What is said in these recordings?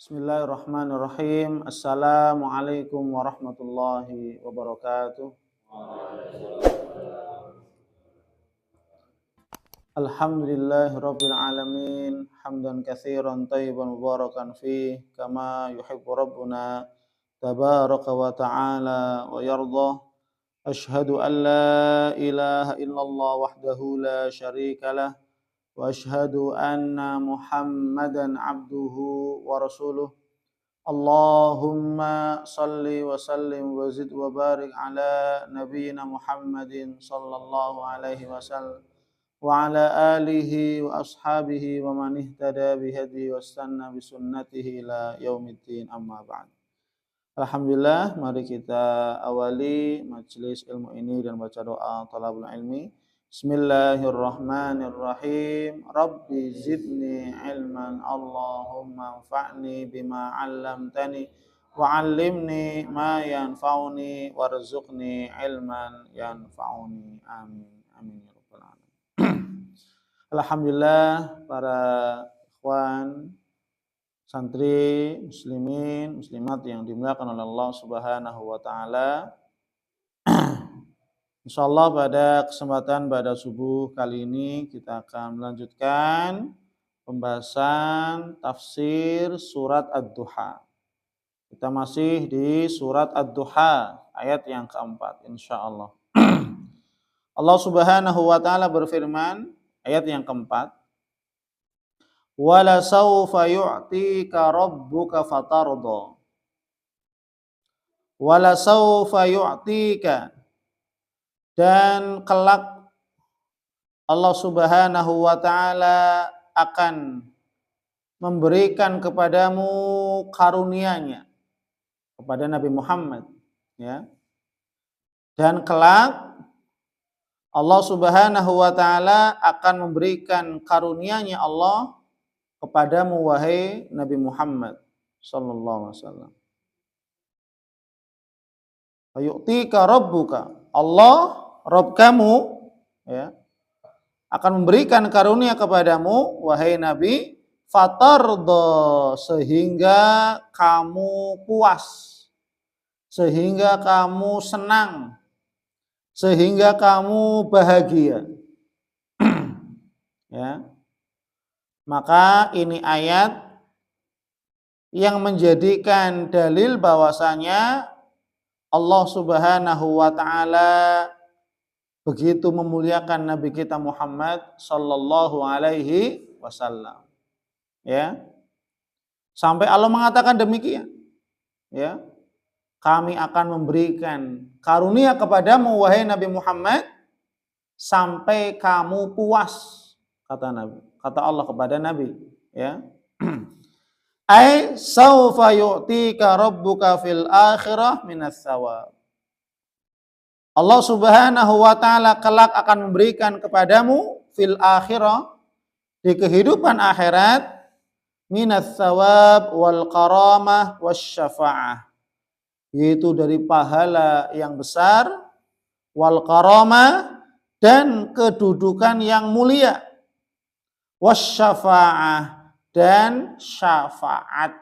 Bismillahirrahmanirrahim. Assalamualaikum warahmatullahi wabarakatuh. Alhamdulillahirabbil alamin. Hamdan katsiran thayyiban mubarakan fih kama yuhibbu rabbuna tabaraka wa ta'ala wa yarda. Asyhadu an la ilaha illallah wahdahu la syarika lah wa asyhadu anna Muhammadan abduhu wa rasuluh. Allahumma salli wa sallim wa zid wa barik ala nabiyyina Muhammadin sallallahu alaihi wasallam wa ala alihi wa ashabihi wa man ihtada bihadi wa istanna bi sunnatihi ila yaumiddin, amma ba'd. Alhamdulillah, mari kita awali majelis ilmu ini dan baca doa talabul ilmi. Bismillahirrahmanirrahim. Rabbi zidni ilman, Allahumma anfa'ni bima 'allamtani wa 'allimni ma yanfa'uni warzuqni ilman yanfa'uni. Amin. Amin ya rabbal alamin. Alhamdulillah, para ikhwan, santri, muslimin, muslimat yang dimuliakan oleh Allah Subhanahu wa taala. Insyaallah pada kesempatan pada subuh kali ini kita akan melanjutkan pembahasan tafsir surat Ad-Duha. Kita masih di surat Ad-Duha ayat yang keempat, insyaallah. Allah Subhanahu wa taala berfirman ayat yang keempat, wala sawfa yu'tika rabbuka fatarda. Wala sawfa yu'tika, dan kelak Allah Subhanahu wa taala akan memberikan kepadamu karunia-Nya kepada Nabi Muhammad, ya. Dan kelak Allah Subhanahu wa taala akan memberikan karunia-Nya Allah kepadamu wahai Nabi Muhammad sallallahu alaihi wasallam. Ayu'tika rabbuka, Allah Rabb kamu, ya, akan memberikan karunia kepadamu wahai Nabi, fatarda, sehingga kamu puas, sehingga kamu senang, sehingga kamu bahagia. Ya. Maka ini ayat yang menjadikan dalil bahwasanya Allah Subhanahu wa taala begitu memuliakan Nabi kita Muhammad sallallahu alaihi wasallam. Ya. Sampai Allah mengatakan demikian. Ya. Kami akan memberikan karunia kepadamu wahai Nabi Muhammad sampai kamu puas, kata Nabi. Kata Allah kepada Nabi, ya. Ai saufa yu'tika rabbuka fil akhirah minas thawab. Allah Subhanahu wa taala kelak akan memberikan kepadamu fil akhirah, di kehidupan akhirat, minas thawab wal karamah wasyafa'ah, yaitu dari pahala yang besar, wal karamah, dan kedudukan yang mulia, wasyafa'ah, dan syafaat,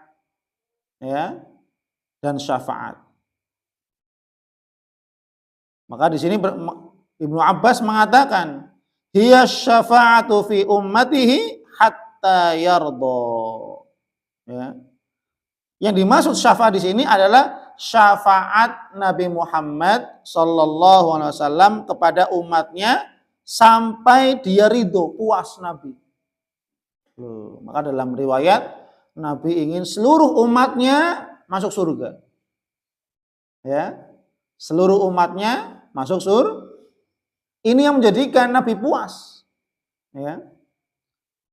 ya, dan syafaat. Maka di sini Ibnu Abbas mengatakan, hiya syafa'atu fi ummatihi hatta yardo. Ya. Yang dimaksud syafaat di sini adalah syafaat Nabi Muhammad sallallahu alaihi wasallam kepada umatnya sampai dia ridho, puas Nabi. Maka dalam riwayat Nabi ingin seluruh umatnya masuk surga. Ya. Seluruh umatnya masuk surga. Ini yang menjadikan Nabi puas. Ya.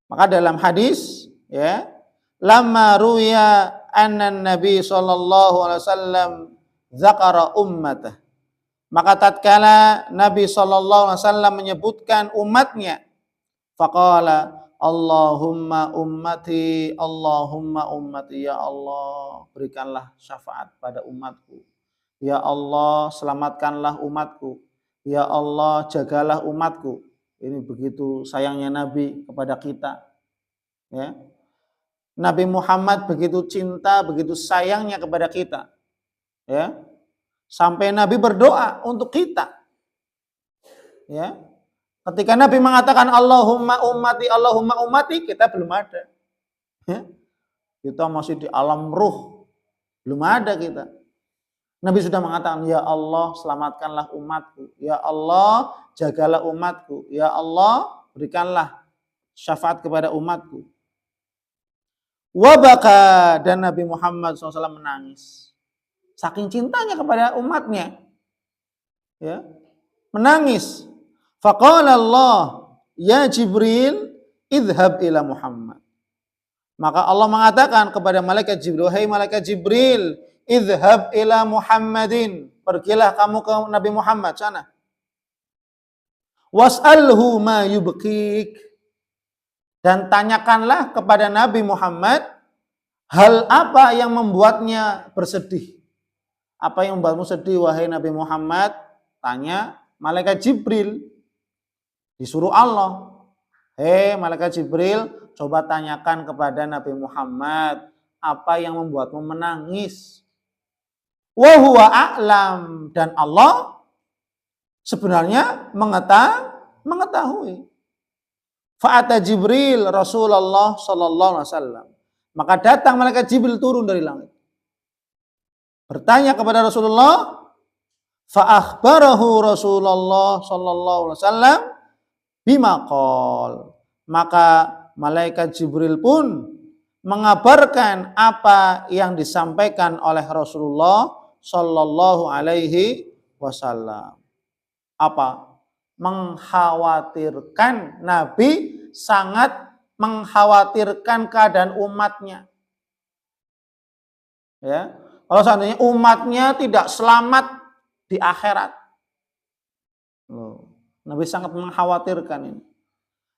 Maka dalam hadis, ya, lamma ruya anna Nabi sallallahu alaihi wasallam zakara ummatah. Maka tatkala Nabi sallallahu alaihi wasallam menyebutkan umatnya, faqala Allahumma ummati, Allahumma ummati, ya Allah, berikanlah syafaat pada umatku. Ya Allah, selamatkanlah umatku. Ya Allah, jagalah umatku. Ini begitu sayangnya Nabi kepada kita. Ya. Nabi Muhammad begitu cinta, begitu sayangnya kepada kita. Ya. Sampai Nabi berdoa untuk kita. Ya. Ketika Nabi mengatakan Allahumma ummati, kita belum ada. Ya. Kita masih di alam ruh. Belum ada kita. Nabi sudah mengatakan, ya Allah selamatkanlah umatku. Ya Allah jagalah umatku. Ya Allah berikanlah syafaat kepada umatku. Wabaka, dan Nabi Muhammad SAW menangis. Saking cintanya kepada umatnya. Ya. Menangis. Faqala Allah, ya Jibril, idhab ila Muhammad. Maka Allah mengatakan kepada malaikat Jibril, hai malaikat Jibril, idhab ila Muhammadin. Pergilah kamu ke Nabi Muhammad sana. Was'alhu ma yubkik. Dan tanyakanlah kepada Nabi Muhammad hal apa yang membuatnya bersedih. Apa yang membuatmu sedih wahai Nabi Muhammad? Tanya malaikat Jibril. Disuruh Allah. Hei malaikat Jibril, coba tanyakan kepada Nabi Muhammad apa yang membuatmu menangis. Wa huwa a'lam, dan Allah sebenarnya mengetahui. Fa'ata Jibril Rasulullah sallallahu alaihi wasallam. Maka datang malaikat Jibril turun dari langit. Bertanya kepada Rasulullah, fa akhbarahu Rasulullah sallallahu alaihi wasallam bima qol. Maka malaikat Jibril pun mengabarkan apa yang disampaikan oleh Rasulullah sallallahu alaihi wasallam. Apa? Mengkhawatirkan, Nabi sangat mengkhawatirkan keadaan umatnya. Ya, kalau seandainya umatnya tidak selamat di akhirat, Nabi sangat mengkhawatirkan ini.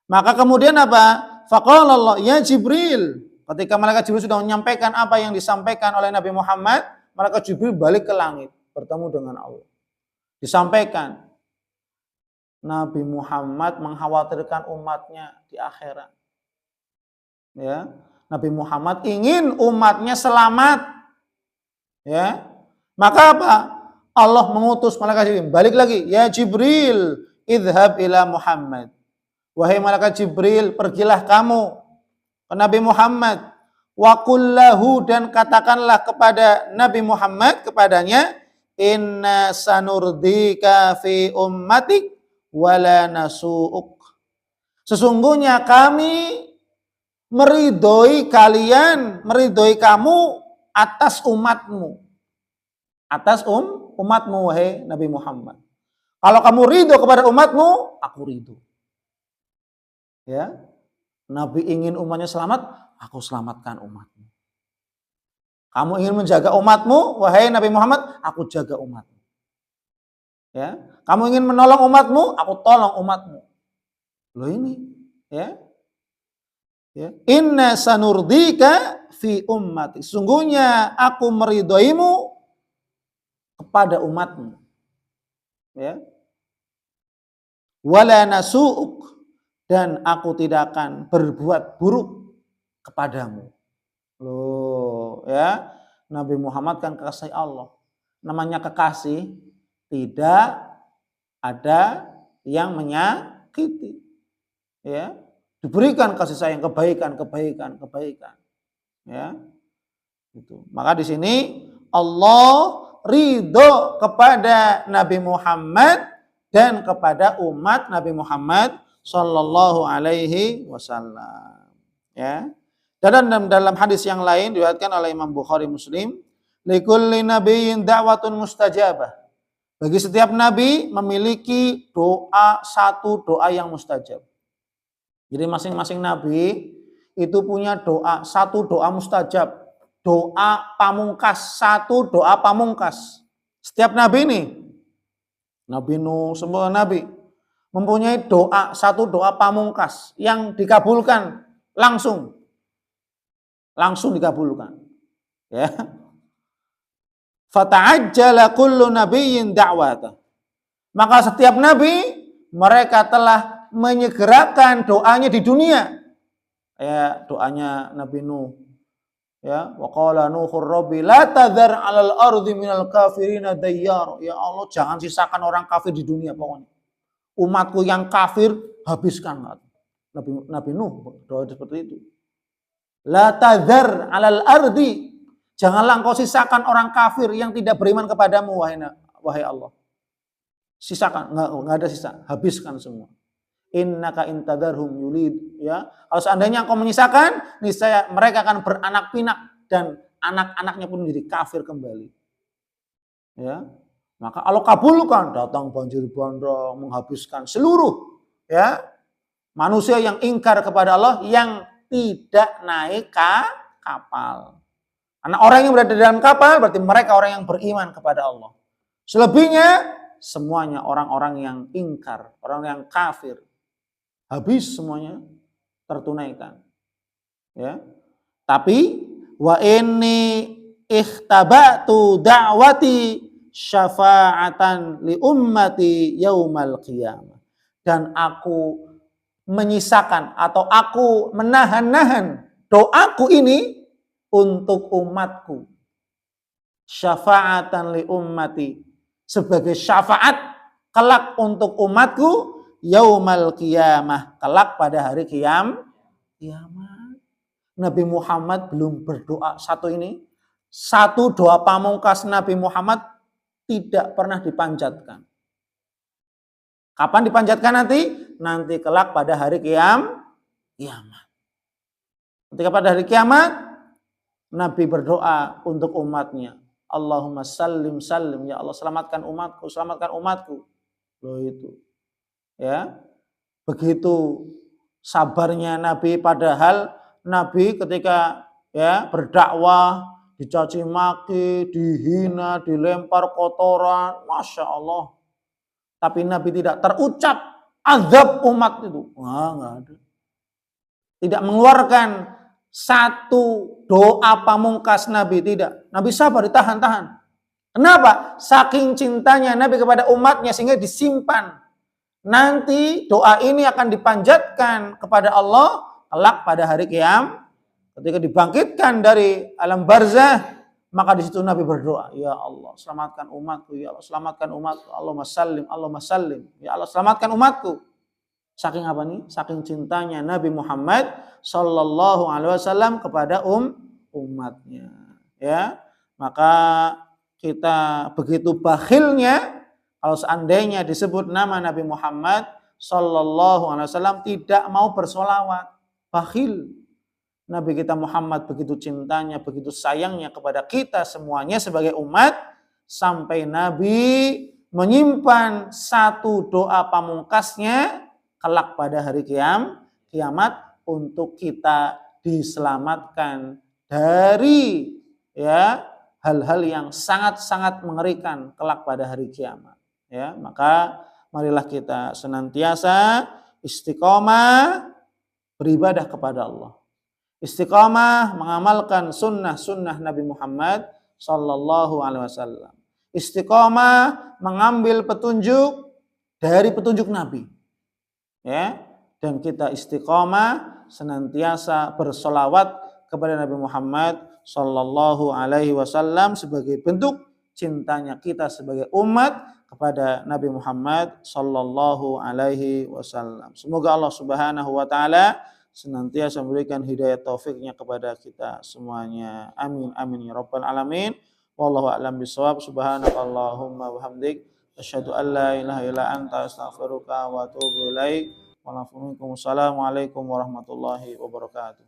Maka kemudian apa? Faqala Allah, ya Jibril. Ketika malaikat Jibril sudah menyampaikan apa yang disampaikan oleh Nabi Muhammad, malaikat Jibril balik ke langit, bertemu dengan Allah. Disampaikan, Nabi Muhammad mengkhawatirkan umatnya di akhirat. Ya, Nabi Muhammad ingin umatnya selamat. Ya, maka apa? Allah mengutus malaikat Jibril, balik lagi, ya Jibril, idhab ila Muhammad. Wahai malaikat Jibril, pergilah kamu ke Nabi Muhammad. Wa qullahu, dan katakanlah kepada Nabi Muhammad, kepadanya, inna sanurdika fi ummatik wala nasu'uk. Sesungguhnya kami meridhoi kalian, meridhoi kamu atas umatmu. Atas umatmu wahai Nabi Muhammad. Kalau kamu ridho kepada umatmu, aku ridho. Ya, Nabi ingin umatnya selamat, aku selamatkan umatmu. Kamu ingin menjaga umatmu, wahai Nabi Muhammad, aku jaga umatmu. Ya, kamu ingin menolong umatmu, aku tolong umatmu. Loh ini, ya. Ya. Inna sanurdika fi ummati. Sungguhnya aku meridhoimu kepada umatmu. Ya. Wala nasu'uk, dan aku tidak akan berbuat buruk kepadamu. Loh, ya. Nabi Muhammad kan kekasih Allah. Namanya kekasih, tidak ada yang menyakiti. Ya. Diberikan kasih sayang, kebaikan. Ya. Gitu. Maka di sini Allah ridho kepada Nabi Muhammad dan kepada umat Nabi Muhammad sallallahu alaihi wasallam. Ya. Dan dalam hadis yang lain diriwayatkan oleh Imam Bukhari Muslim, likulli nabiyyin da'watun mustajabah. Bagi setiap nabi memiliki satu doa yang mustajab. Jadi masing-masing nabi itu punya satu doa mustajab, doa pamungkas, satu doa pamungkas. Setiap nabi ini, Nabi Nuh, semua nabi mempunyai satu doa pamungkas yang dikabulkan langsung dikabulkan. Ya. Fata'ajjala kullu nabiyyin da'watah. Maka setiap nabi mereka telah menyegerakan doanya di dunia. Ya, doanya Nabi Nuh, Ya, wa qala Nuhur Rabbi la tadhar 'alal ardi minal kafirina dayyar. Ya Allah, jangan sisakan orang kafir di dunia pokoknya. Umatku yang kafir habiskan. Nabi Nuh doa seperti itu. La tadhar 'alal ardi. Janganlah engkau sisakan orang kafir yang tidak beriman kepadamu wahai Allah. Sisakan, enggak ada sisa, habiskan semua. Innaka intadarhum yulid, ya. Kalau seandainya engkau menyisakan, niscaya mereka akan beranak pinak dan anak-anaknya pun menjadi kafir kembali. Ya. Maka Allah kabulkan, datang banjir bandang menghabiskan seluruh ya manusia yang ingkar kepada Allah yang tidak naik kapal. Karena orang yang berada dalam kapal berarti mereka orang yang beriman kepada Allah. Selebihnya semuanya orang-orang yang ingkar, orang yang kafir. Habis semuanya tertunaikan. Ya. Tapi wa inni ikhtabatu da'wati syafa'atan li ummati yaumal qiyamah. Dan aku menyisakan atau aku menahan-nahan doaku ini untuk umatku. Syafa'atan li ummati, sebagai syafaat kelak untuk umatku yaumal qiyamah, kelak pada hari kiamat. Nabi Muhammad belum berdoa satu ini. Satu doa pamungkas Nabi Muhammad tidak pernah dipanjatkan. Kapan dipanjatkan nanti? Nanti kelak pada hari kiamat. Ketika pada hari kiamat, Nabi berdoa untuk umatnya. Allahumma sallim sallim, ya Allah selamatkan umatku, selamatkan umatku. Loh itu. Ya. Begitu sabarnya Nabi, padahal Nabi ketika ya berdakwah dicaci maki, dihina, dilempar kotoran, Masya Allah. Tapi Nabi tidak terucap azab umat itu. Enggak ada. Tidak mengeluarkan satu doa pamungkas Nabi, tidak. Nabi sabar, ditahan-tahan. Kenapa? Saking cintanya Nabi kepada umatnya sehingga disimpan. Nanti doa ini akan dipanjatkan kepada Allah kelak pada hari kiamat. Ketika dibangkitkan dari alam barzah, maka di situ Nabi berdoa, ya Allah selamatkan umatku, ya Allah selamatkan umatku, Allahumma sallim, Allahumma sallim, ya Allah selamatkan umatku. Saking apa nih? Saking cintanya Nabi Muhammad sallallahu alaihi wasallam kepada umatnya. Ya, maka kita begitu bakhilnya kalau seandainya disebut nama Nabi Muhammad sallallahu alaihi wasallam tidak mau bersolawat. Bakhil. Nabi kita Muhammad begitu cintanya, begitu sayangnya kepada kita semuanya sebagai umat, sampai Nabi menyimpan satu doa pamungkasnya kelak pada hari kiamat untuk kita diselamatkan dari ya hal-hal yang sangat-sangat mengerikan kelak pada hari kiamat. Ya, maka marilah kita senantiasa istiqomah beribadah kepada Allah. Istiqamah mengamalkan sunnah-sunnah Nabi Muhammad sallallahu alaihi wasallam. Istiqamah mengambil petunjuk dari petunjuk Nabi. Ya, dan kita istiqamah senantiasa bersolawat kepada Nabi Muhammad sallallahu alaihi wasallam sebagai bentuk cintanya kita sebagai umat kepada Nabi Muhammad sallallahu alaihi wasallam. Semoga Allah Subhanahu wa taala senantiasa memberikan hidayah taufiknya kepada kita semuanya. Amin amin ya rabbal alamin. Wallahu a'lam bishawab. Subhanakallahumma wa bihamdik asyhadu an la ilaha illa anta astaghfiruka wa atubu ilaik. Wassalamualaikum warahmatullahi wabarakatuh.